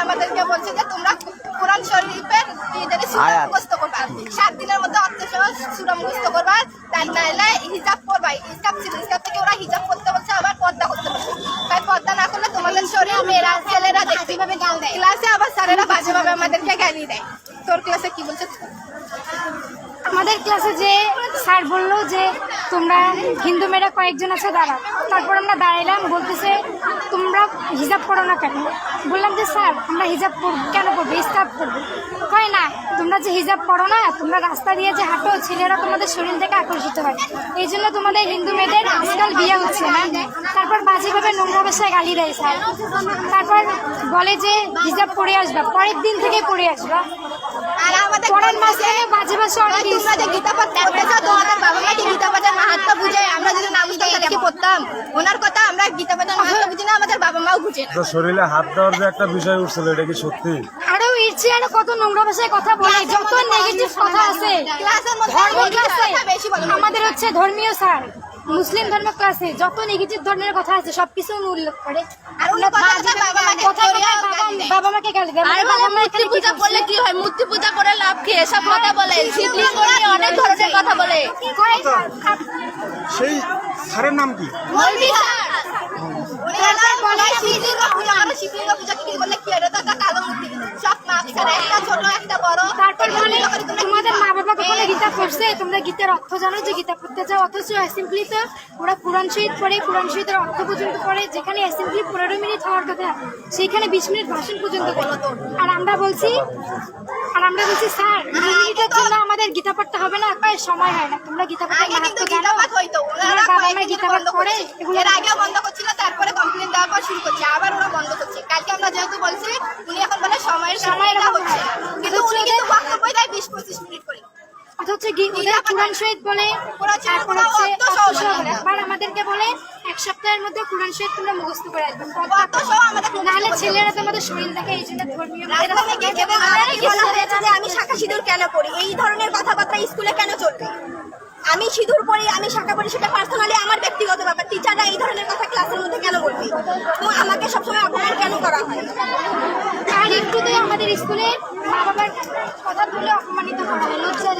আমাদেরকে বলছে যে তোমরা কোরআন শরীফের 7 দিনের মধ্যে অর্থসহ সূরা মুখস্থ করবা, তাই নাইলে হিজাব করবা। হিজাব ছিল, হিজাব থেকে ওরা হিজাব করতে বলছে, আবার পর্দা করতে বলছে। তাই পর্দা না করলে তোমাদের শরীর মেয়েরা ছেলেরা দেখতে পাবে, গাল দেয় ক্লাসে, আবার স্যারেরা বাজেভাবে আমাদেরকে গালি দেয়। তোর ক্লাসে কি বলছে? আমাদের ক্লাসে যে স্যার বললো যে তোমরা হিন্দু মেয়েরা কয়েকজন আছে দাঁড়াও। তারপর আমরা দাঁড়াইলাম, বলতেছে তোমরা হিজাব পড়ো না কেন? বললাম যে স্যার আমরা হিজাব কেন পড়বো, ইসলাম পড়বো। হয় না, তোমরা যে হিজাব পড়ো না, তোমরা রাস্তা দিয়ে যে হাঁটো, ছেলেরা তোমাদের শরীর থেকে আকর্ষিত হয়, এই জন্য তোমাদের হিন্দু মেয়েদের আজকাল বিয়ে হচ্ছে না। তারপর বাজেভাবে নোংরা ভাষায় গালি দেয় স্যার। তারপর বলে যে হিজাব পরে আসবা, পরের দিন থেকে পরে আসবা। আর আমাদের পরের মাসে বাজে ভাষা অনেক। তোমরা যে গীতা পাঠ করতে চাও, তোমাদের বাবা মা কি গীতা পাঠের মাহাত্ম্য বুঝে? আমরা যদি না বুঝতাম তাহলে কি পড়তাম? ওনার কথা আমরা গীতা পাঠের মাহাত্ম্য বুঝি না, আমাদের বাবা মাও বুঝে না। তো শরীরে হাত দেওয়ার যে একটা বিষয় উঠছিল, এটা কি সত্যি? আরো ইচ্ছে আরো কত নোংরা ভাষায় কথা বলে, যত নেগেটিভ কথা আছে ক্লাসের মধ্যে বেশি বলে। আমাদের হচ্ছে ধর্মীয় স্যার, মুসলিম ধর্ম ক্লাসে যত নেগেটিভ ধরনের কথা আছে সবকিছু উল্লেখ করে। আর উনি বাবা মাকে গালি দেয়। মূর্তি পূজা করলে কি হয়? মূর্তি পূজা করে লাভ কি? এসব কথা বলে, শিবলিঙ্গ নিয়ে অনেক ধরনের কথা বলে। সেই স্যারের নাম কি? মৌলভী স্যার। উনি বলে শিবলিঙ্গ পূজা করে, শিবলিঙ্গ পূজা কি বলে কি? এটা তো একটা কালো মূর্তি, সব মাপ ছাড়া, একটা ছোট একটা বড়। তারপর বলে তোমাদের মা বাবা কখনো গীতা পড়ছে? তোমরা গীতার অর্থ জানো যে গীতা পড়তে যাও? অথচ অ্যাসেম্বলি তো ওরা কোরআন শহীদ পড়ে, কোরআন শহীদের অর্থ পর্যন্ত পড়ে। যেখানে অ্যাসেম্বলি 15 মিনিট হওয়ার কথা, সেইখানে 20 মিনিট ভাষণ পর্যন্ত করে। আর আমরা বলছি স্যার 2 মিনিটের জন্য আমাদের গীতা পাঠটা হবে না? কয় সময় হয় না। তোমরা গীতা পাঠের মাহাত্ম্য জানো? বাবা মা গীতা পাঠ করে, এর আগে বন্ধ করছিল, তারপরে কমপ্লেন দেওয়ার পর শুরু করছে, আবার ওরা বন্ধ করছে। কালকে আমরা যেহেতু বলছি, উনি এখন বলে সময়ের হচ্ছে, কিন্তু উনি কিন্তু বক্তব্য দেয় 20-25 মিনিট করে। অথচ কোরআন শহীদ বলে, আবার আমাদেরকে বলে 1 সপ্তাহের মধ্যে কোরআন শহীদ তোমরা মুখস্থ করে আসবে, নাহলে ছেলেরা তোমাদের শরীর দেখে। এই জন্য ধর্মীয় আমি শাখা সিঁদুর কেন পড়ি, এই ধরনের কথাবার্তা স্কুলে কেন চলবে? আমি সিঁদুর পড়ি, আমি শাখা পড়ি, সেটা পার্সোনালি আমার ব্যক্তিগত ব্যাপার। টিচাররা এই ধরনের কথা ক্লাসের মধ্যে কেন বলবে? তো আমাকে সবসময় অপমান কেন করা হয়? আর একটু তো আমাদের স্কুলে মা বাবার কথা তুলে অপমানিত করা হয়, লজ্জা